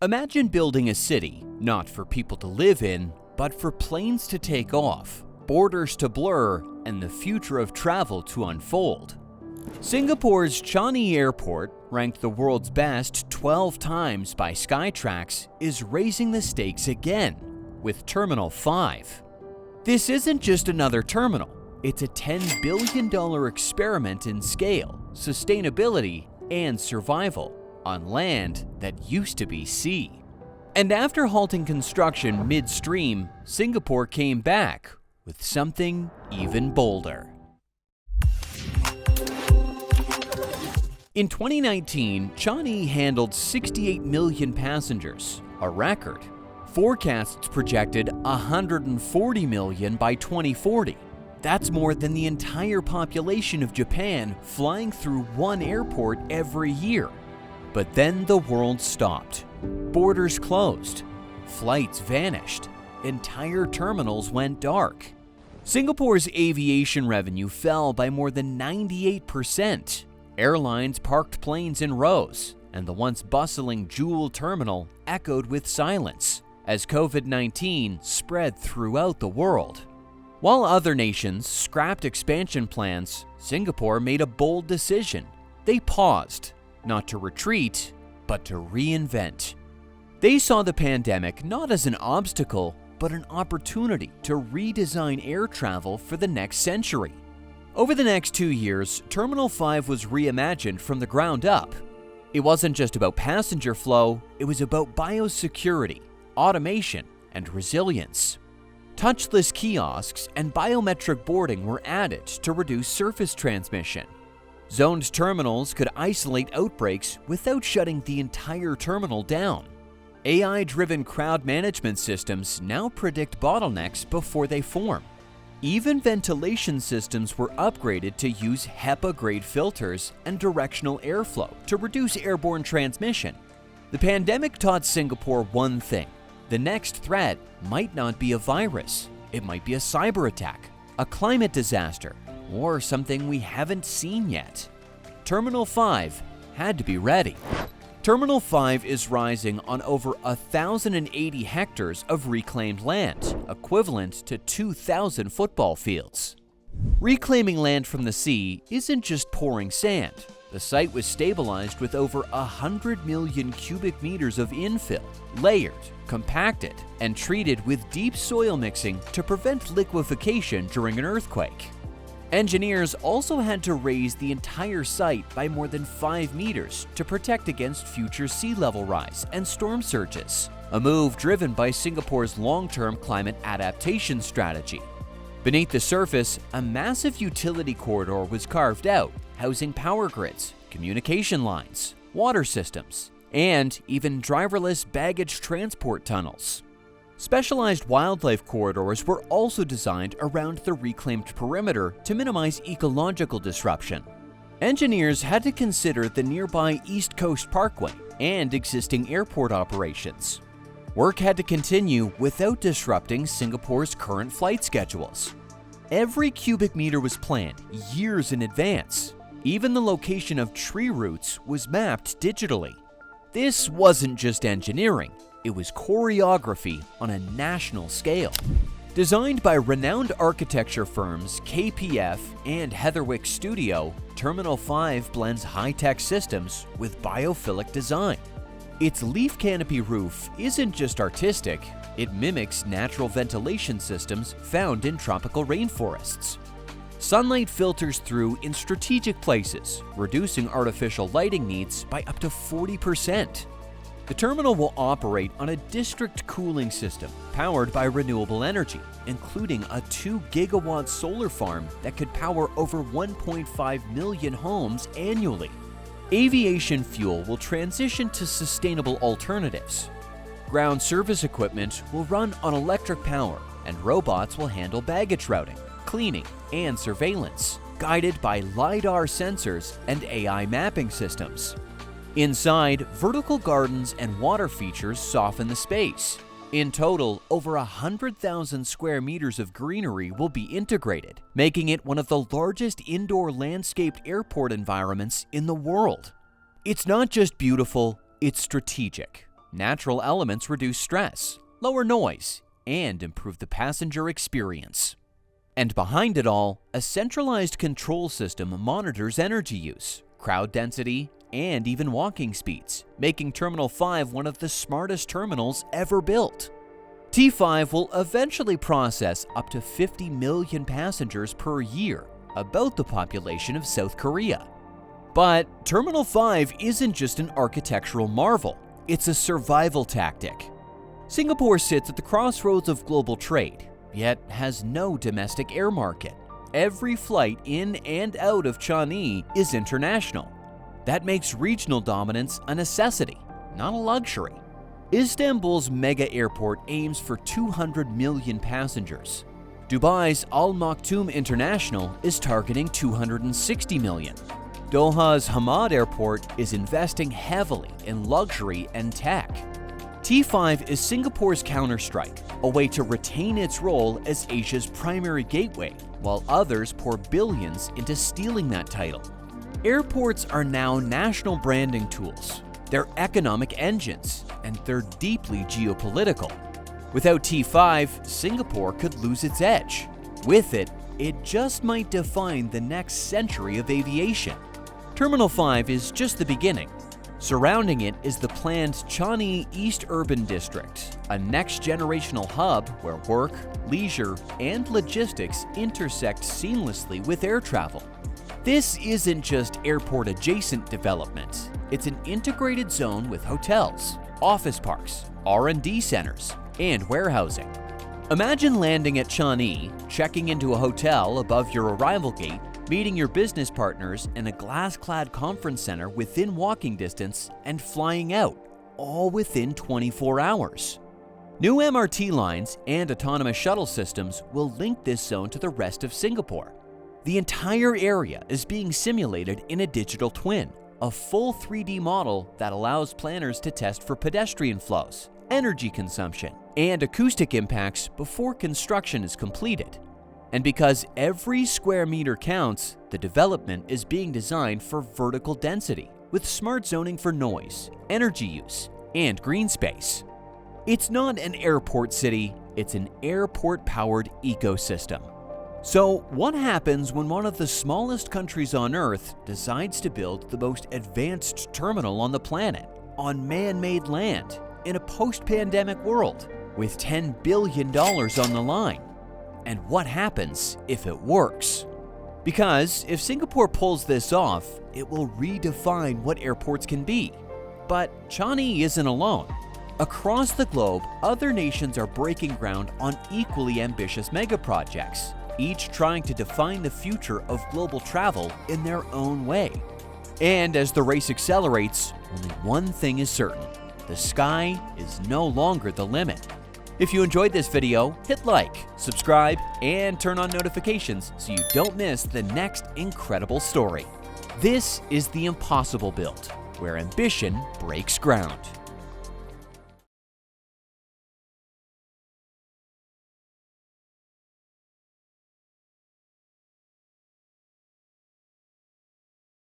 Imagine building a city, not for people to live in, but for planes to take off, borders to blur, and the future of travel to unfold. Singapore's Changi Airport, ranked the world's best 12 times by Skytrax, is raising the stakes again with Terminal 5. This isn't just another terminal, it's a $10 billion experiment in scale, sustainability, and survival on land that used to be sea. And after halting construction midstream, Singapore came back with something even bolder. In 2019, Changi handled 68 million passengers, a record. Forecasts projected 140 million by 2040. That's more than the entire population of Japan flying through one airport every year. But then the world stopped. Borders closed. Flights vanished. Entire terminals went dark. Singapore's aviation revenue fell by more than 98%. Airlines parked planes in rows, and the once bustling Jewel terminal echoed with silence as COVID-19 spread throughout the world. While other nations scrapped expansion plans, Singapore made a bold decision. They paused, not to retreat, but to reinvent. They saw the pandemic not as an obstacle, but an opportunity to redesign air travel for the next century. Over the next 2 years, Terminal 5 was reimagined from the ground up. It wasn't just about passenger flow, it was about biosecurity, automation, and resilience. Touchless kiosks and biometric boarding were added to reduce surface transmission. Zoned terminals could isolate outbreaks without shutting the entire terminal down. AI-driven crowd management systems now predict bottlenecks before they form. Even ventilation systems were upgraded to use HEPA-grade filters and directional airflow to reduce airborne transmission. The pandemic taught Singapore one thing. The next threat might not be a virus. It might be a cyber attack, a climate disaster, or something we haven't seen yet. Terminal 5 had to be ready. Terminal 5 is rising on over 1,080 hectares of reclaimed land, equivalent to 2,000 football fields. Reclaiming land from the sea isn't just pouring sand. The site was stabilized with over 100 million cubic meters of infill, layered, compacted, and treated with deep soil mixing to prevent liquefaction during an earthquake. Engineers also had to raise the entire site by more than 5 meters to protect against future sea level rise and storm surges, a move driven by Singapore's long-term climate adaptation strategy. Beneath the surface, a massive utility corridor was carved out, housing power grids, communication lines, water systems, and even driverless baggage transport tunnels. Specialized wildlife corridors were also designed around the reclaimed perimeter to minimize ecological disruption. Engineers had to consider the nearby East Coast Parkway and existing airport operations. Work had to continue without disrupting Singapore's current flight schedules. Every cubic meter was planned years in advance. Even the location of tree roots was mapped digitally. This wasn't just engineering. It was choreography on a national scale. Designed by renowned architecture firms KPF and Heatherwick Studio, Terminal 5 blends high-tech systems with biophilic design. Its leaf canopy roof isn't just artistic, it mimics natural ventilation systems found in tropical rainforests. Sunlight filters through in strategic places, reducing artificial lighting needs by up to 40%. The terminal will operate on a district cooling system powered by renewable energy, including a 2-gigawatt solar farm that could power over 1.5 million homes annually. Aviation fuel will transition to sustainable alternatives. Ground service equipment will run on electric power, and robots will handle baggage routing, cleaning, and surveillance, guided by LiDAR sensors and AI mapping systems. Inside, vertical gardens and water features soften the space. In total, over 100,000 square meters of greenery will be integrated, making it one of the largest indoor landscaped airport environments in the world. It's not just beautiful, it's strategic. Natural elements reduce stress, lower noise, and improve the passenger experience. And behind it all, a centralized control system monitors energy use, crowd density, and even walking speeds, making Terminal 5 one of the smartest terminals ever built. T5 will eventually process up to 50 million passengers per year, about the population of South Korea. But Terminal 5 isn't just an architectural marvel, it's a survival tactic. Singapore sits at the crossroads of global trade, yet has no domestic air market. Every flight in and out of Changi is international. That makes regional dominance a necessity, not a luxury. Istanbul's mega airport aims for 200 million passengers. Dubai's Al Maktoum International is targeting 260 million. Doha's Hamad Airport is investing heavily in luxury and tech. T5 is Singapore's counterstrike, a way to retain its role as Asia's primary gateway, while others pour billions into stealing that title. Airports are now national branding tools. They're economic engines, and they're deeply geopolitical. Without T5, Singapore could lose its edge. With it, it just might define the next century of aviation. Terminal 5 is just the beginning. Surrounding it is the planned Changi East Urban District, a next-generational hub where work, leisure, and logistics intersect seamlessly with air travel. This isn't just airport-adjacent development. It's an integrated zone with hotels, office parks, R&D centers, and warehousing. Imagine landing at Changi, checking into a hotel above your arrival gate, meeting your business partners in a glass-clad conference center within walking distance, and flying out, all within 24 hours. New MRT lines and autonomous shuttle systems will link this zone to the rest of Singapore. The entire area is being simulated in a digital twin, a full 3D model that allows planners to test for pedestrian flows, energy consumption, and acoustic impacts before construction is completed. And because every square meter counts, the development is being designed for vertical density, with smart zoning for noise, energy use, and green space. It's not an airport city, it's an airport-powered ecosystem. So, what happens when one of the smallest countries on Earth decides to build the most advanced terminal on the planet, on man-made land, in a post-pandemic world, with $10 billion on the line? And what happens if it works? Because if Singapore pulls this off, it will redefine what airports can be. But Changi isn't alone. Across the globe, other nations are breaking ground on equally ambitious megaprojects, each trying to define the future of global travel in their own way. And as the race accelerates, only one thing is certain: the sky is no longer the limit. If you enjoyed this video, hit like, subscribe, and turn on notifications so you don't miss the next incredible story. This is the Impossible Build, where ambition breaks ground.